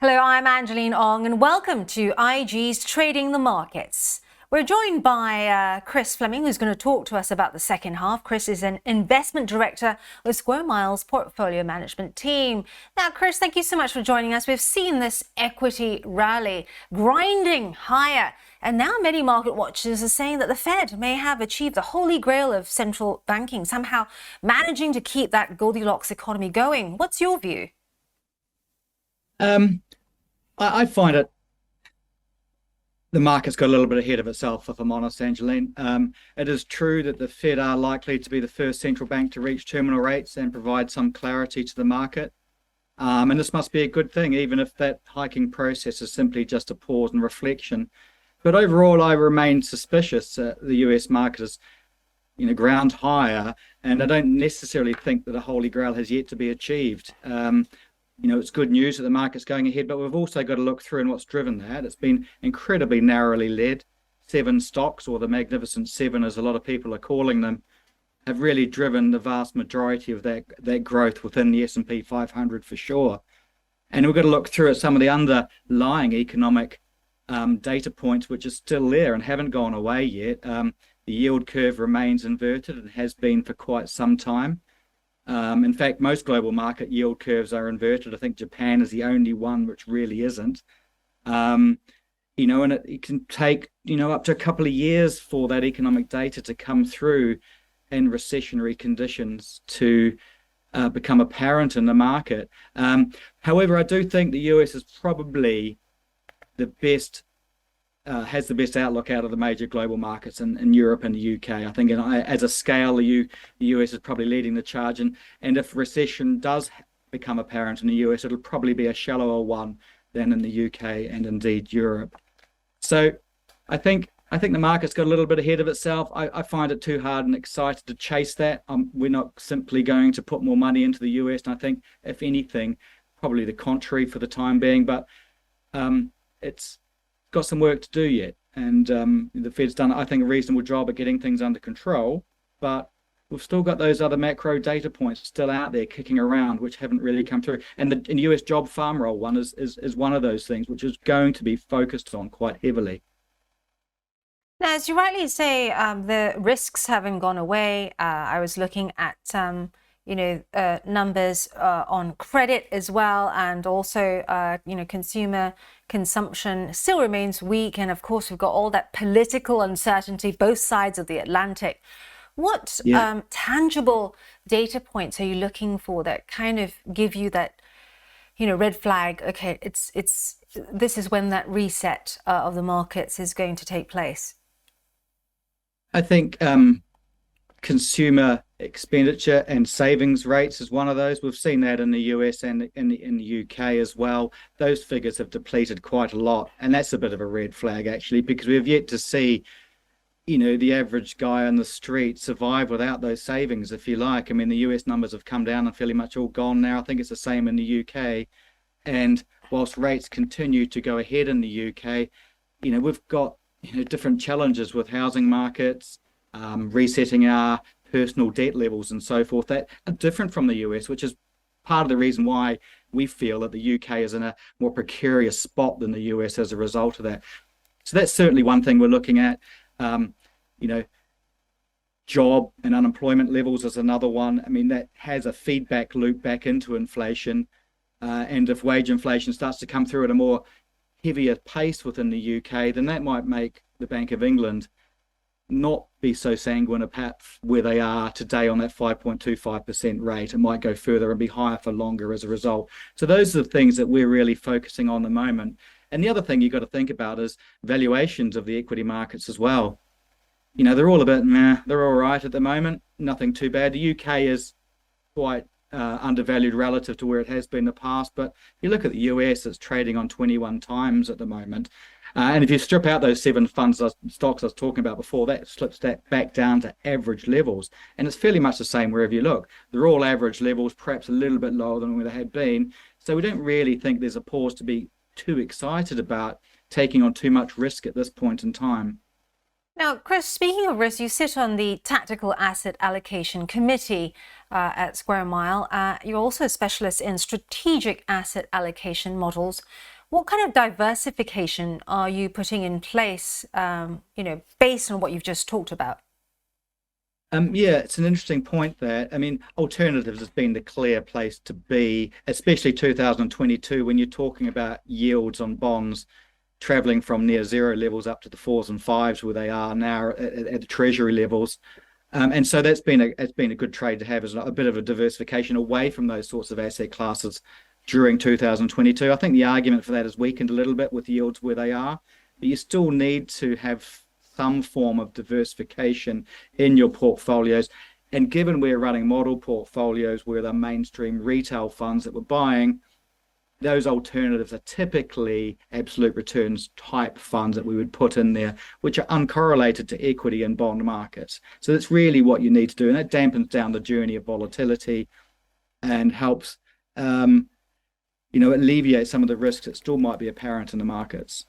Hello, I'm Angeline Ong, and welcome to IG's Trading the Markets. We're joined by Chris Fleming, who's going to talk to us about the second half. Chris is an investment director with Square Mile's portfolio management team. Now, Chris, thank you so much for joining us. We've seen this equity rally grinding higher, and now many market watchers are saying that the Fed may have achieved the holy grail of central banking, somehow managing to keep that Goldilocks economy going. What's your view? I find the market's got a little bit ahead of itself, if I'm honest, Angeline. It is true that the Fed are likely to be the first central bank to reach terminal rates and provide some clarity to the market. And this must be a good thing, even if that hiking process is simply just a pause and reflection. But overall, I remain suspicious that the US market is, ground higher, and I don't necessarily think that a holy grail has yet to be achieved. It's good news that the market's going ahead, but we've also got to look through and what's driven that. It's been incredibly narrowly led. 7 stocks, or the Magnificent Seven, as a lot of people are calling them, have really driven the vast majority of that growth within the S&P 500 for sure. And we've got to look through at some of the underlying economic data points, which are still there and haven't gone away yet. The yield curve remains inverted and has been for quite some time. In fact, most global market yield curves are inverted. I think Japan is the only one which really isn't. And it can take, up to a couple of years for that economic data to come through and recessionary conditions to become apparent in the market. However, I do think the US is probably the best has the best outlook out of the major global markets in Europe and the UK. I think as a scale, the US is probably leading the charge. And if recession does become apparent in the US, it'll probably be a shallower one than in the UK and indeed Europe. So I think the market's got a little bit ahead of itself. I find it too hard and excited to chase that. We're not simply going to put more money into the US. And I think, if anything, probably the contrary for the time being. But it's got some work to do yet, and the Fed's done, I think, a reasonable job at getting things under control, but we've still got those other macro data points still out there kicking around, which haven't really come through. And the US job farm roll one is one of those things which is going to be focused on quite heavily. Now, as you rightly say, the risks haven't gone away. I was looking at numbers on credit as well, and also consumer consumption still remains weak, and of course we've got all that political uncertainty both sides of the Atlantic. What tangible data points are you looking for that kind of give you that red flag? Okay, this is when that reset of the markets is going to take place. I think consumer expenditure and savings rates is one of those. We've seen that in the US and in the UK as well. Those figures have depleted quite a lot, and that's a bit of a red flag actually, because we've yet to see the average guy on the street survive without those savings, if you like. I mean, the US numbers have come down and fairly much all gone now. I think it's the same in the UK. And whilst rates continue to go ahead in the UK, we've got different challenges with housing markets, resetting our personal debt levels and so forth that are different from the US, which is part of the reason why we feel that the UK is in a more precarious spot than the US as a result of that. So that's certainly one thing we're looking at. Job and unemployment levels is another one. I mean, that has a feedback loop back into inflation. And if wage inflation starts to come through at a more heavier pace within the UK, then that might make the Bank of England not be so sanguine about where they are today on that 5.25% rate. It might go further and be higher for longer as a result. So those are the things that we're really focusing on at the moment. And the other thing you've got to think about is valuations of the equity markets as well. They're all a bit they're all right at the moment, nothing too bad. The UK is quite undervalued relative to where it has been in the past, but if you look at the US, it's trading on 21 times at the moment. And if you strip out those 7 stocks I was talking about before, that slips that back down to average levels. And it's fairly much the same wherever you look. They're all average levels, perhaps a little bit lower than where they had been. So we don't really think there's a pause to be too excited about taking on too much risk at this point in time. Now, Chris, speaking of risk, you sit on the Tactical Asset Allocation Committee at Square Mile. You're also a specialist in strategic asset allocation models. What kind of diversification are you putting in place, based on what you've just talked about? Yeah, it's an interesting point there. I mean, alternatives has been the clear place to be, especially 2022 when you're talking about yields on bonds traveling from near zero levels up to the fours and fives where they are now at the treasury levels. And so it's been a good trade to have as a bit of a diversification away from those sorts of asset classes during 2022. I think the argument for that has weakened a little bit with yields where they are, but you still need to have some form of diversification in your portfolios. And given we're running model portfolios where the mainstream retail funds that we're buying, those alternatives are typically absolute returns type funds that we would put in there, which are uncorrelated to equity and bond markets. So that's really what you need to do. And that dampens down the journey of volatility and helps, alleviate some of the risks that still might be apparent in the markets.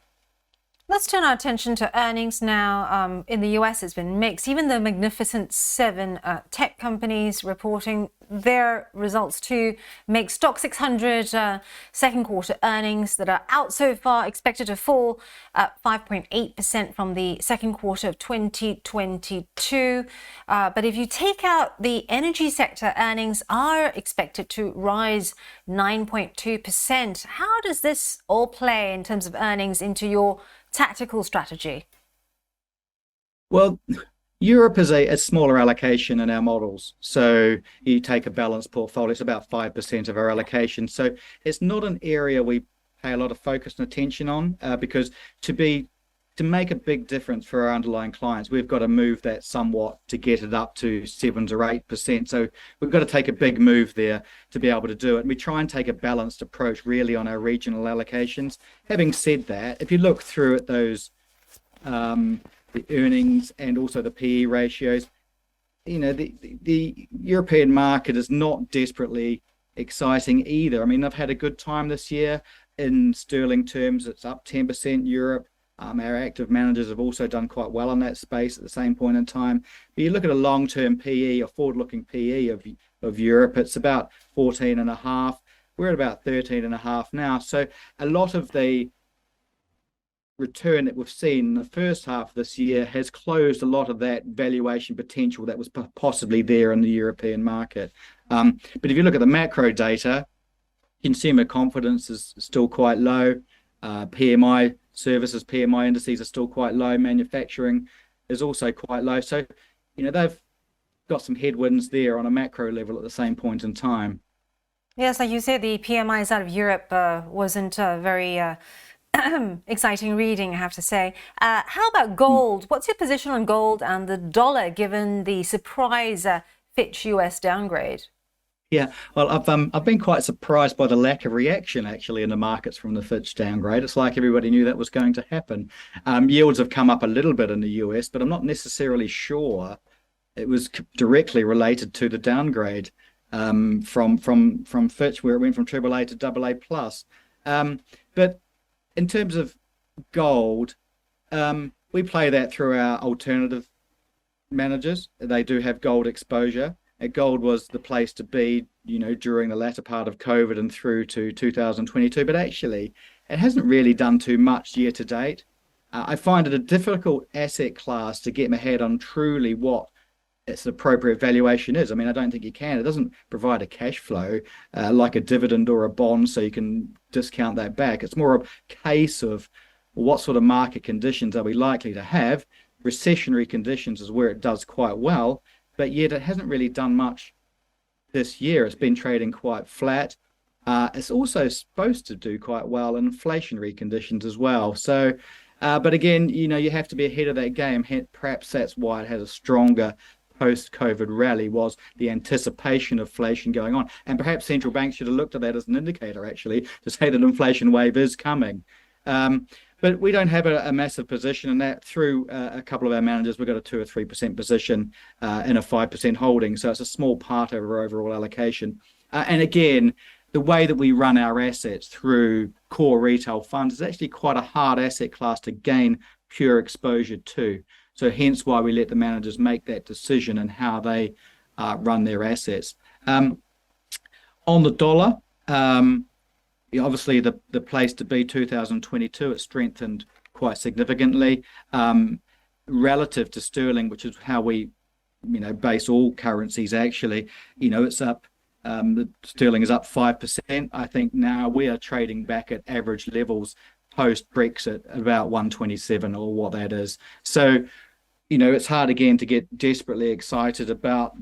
Let's turn our attention to earnings now. In the US, it's been mixed. Even the Magnificent Seven tech companies reporting their results too. Make Stock 600 second quarter earnings that are out so far expected to fall 5.8% from the second quarter of 2022. But if you take out the energy sector, earnings are expected to rise 9.2%. How does this all play in terms of earnings into your tactical strategy? Well, Europe is a smaller allocation in our models. So you take a balanced portfolio, it's about 5% of our allocation. So it's not an area we pay a lot of focus and attention on because to make a big difference for our underlying clients, we've got to move that somewhat to get it up to 7 or 8%. So we've got to take a big move there to be able to do it. And we try and take a balanced approach really on our regional allocations. Having said that, if you look through at those, the earnings and also the PE ratios, the European market is not desperately exciting either. I mean, I've had a good time this year in sterling terms. It's up 10% Europe. Our active managers have also done quite well in that space at the same point in time. But you look at a long-term PE, a forward-looking PE of Europe, it's about 14.5. We're at about 13.5 now. So a lot of the return that we've seen in the first half of this year has closed a lot of that valuation potential that was possibly there in the European market. But if you look at the macro data, consumer confidence is still quite low. PMI services, PMI indices are still quite low. Manufacturing is also quite low. So, they've got some headwinds there on a macro level at the same point in time. Yes, like you said, the PMIs out of Europe wasn't very exciting reading, I have to say. How about gold? What's your position on gold and the dollar given the surprise Fitch US downgrade? Yeah, well, I've been quite surprised by the lack of reaction actually in the markets from the Fitch downgrade. It's like everybody knew that was going to happen. Yields have come up a little bit in the US, but I'm not necessarily sure it was directly related to the downgrade from Fitch, where it went from AAA to AA plus. But in terms of gold, we play that through our alternative managers. They do have gold exposure. Gold was the place to be, during the latter part of COVID and through to 2022. But actually, it hasn't really done too much year to date. I find it a difficult asset class to get my head on truly what its appropriate valuation is. I mean, I don't think you can. It doesn't provide a cash flow like a dividend or a bond, so you can discount that back. It's more a case of what sort of market conditions are we likely to have. Recessionary conditions is where it does quite well. But yet it hasn't really done much this year. It's been trading quite flat. It's also supposed to do quite well in inflationary conditions as well. So, but again, you have to be ahead of that game. Perhaps that's why it has a stronger post-COVID rally, was the anticipation of inflation going on. And perhaps central banks should have looked at that as an indicator, actually, to say that inflation wave is coming. But we don't have a massive position in that. Through a couple of our managers, we've got a 2 or 3% position in a 5% holding. So it's a small part of our overall allocation. And again, the way that we run our assets through core retail funds is actually quite a hard asset class to gain pure exposure to. So hence why we let the managers make that decision and how they run their assets. On the dollar, obviously the place to be 2022, it strengthened quite significantly relative to sterling, which is how we base all currencies actually. It's up. The sterling is up 5%. I think now we are trading back at average levels post Brexit, about 127 or what that is. So, it's hard again to get desperately excited about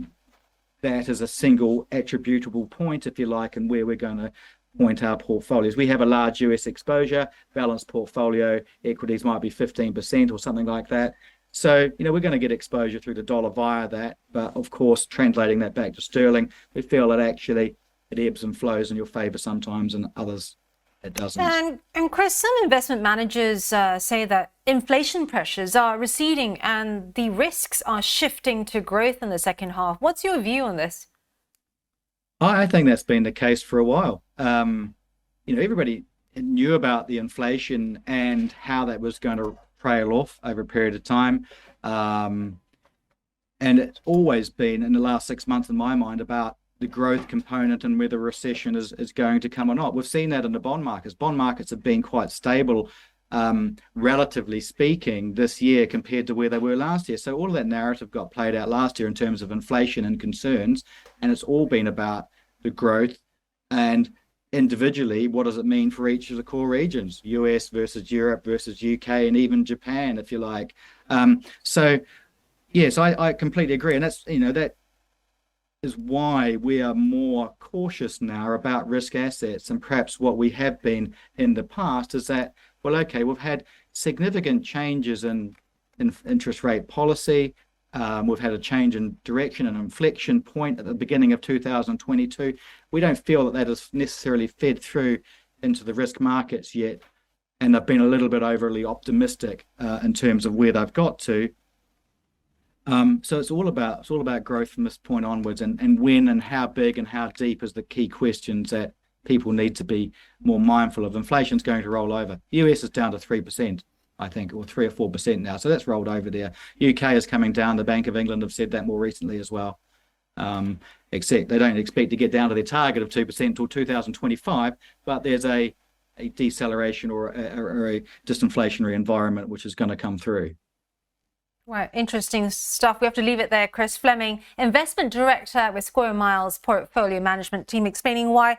that as a single attributable point, if you like, and where we're going to point our portfolios. We have a large US exposure, balanced portfolio, equities might be 15% or something like that. So, we're going to get exposure through the dollar via that. But of course, translating that back to sterling, we feel that actually it ebbs and flows in your favor sometimes and others it doesn't. And Chris, some investment managers say that inflation pressures are receding and the risks are shifting to growth in the second half. What's your view on this? I think that's been the case for a while. Everybody knew about the inflation and how that was going to trail off over a period of time. And it's always been, in the last 6 months in my mind, about the growth component and whether recession is going to come or not. We've seen that in the bond markets. Bond markets have been quite stable, relatively speaking, this year compared to where they were last year. So all of that narrative got played out last year in terms of inflation and concerns, and it's all been about the growth and individually, what does it mean for each of the core regions, US versus Europe versus UK and even Japan, if you like. So yes, I completely agree. And that's, that is why we are more cautious now about risk assets, and perhaps what we have been in the past is that, well, okay, we've had significant changes in interest rate policy. We've had a change in direction, an inflection point at the beginning of 2022. We don't feel that has necessarily fed through into the risk markets yet, and they've been a little bit overly optimistic in terms of where they've got to. So it's all about growth from this point onwards, and when and how big and how deep is the key questions that people need to be more mindful of. Inflation's going to roll over. US is down to 3%, I think, or 3 or 4% now. So that's rolled over there. UK is coming down. The Bank of England have said that more recently as well. Except they don't expect to get down to their target of 2% until 2025, but there's a deceleration or a disinflationary environment which is going to come through. Right, interesting stuff. We have to leave it there. Chris Fleming, Investment Director with Square Miles Portfolio Management Team, explaining why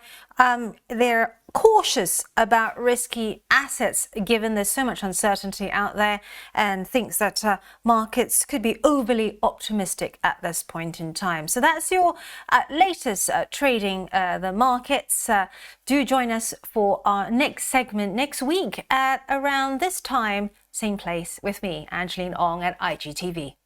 they're cautious about risky assets given there's so much uncertainty out there, and thinks that markets could be overly optimistic at this point in time. So that's your latest trading the markets. Do join us for our next segment next week at around this time, same place, with me, Angeline Ong at IGTV.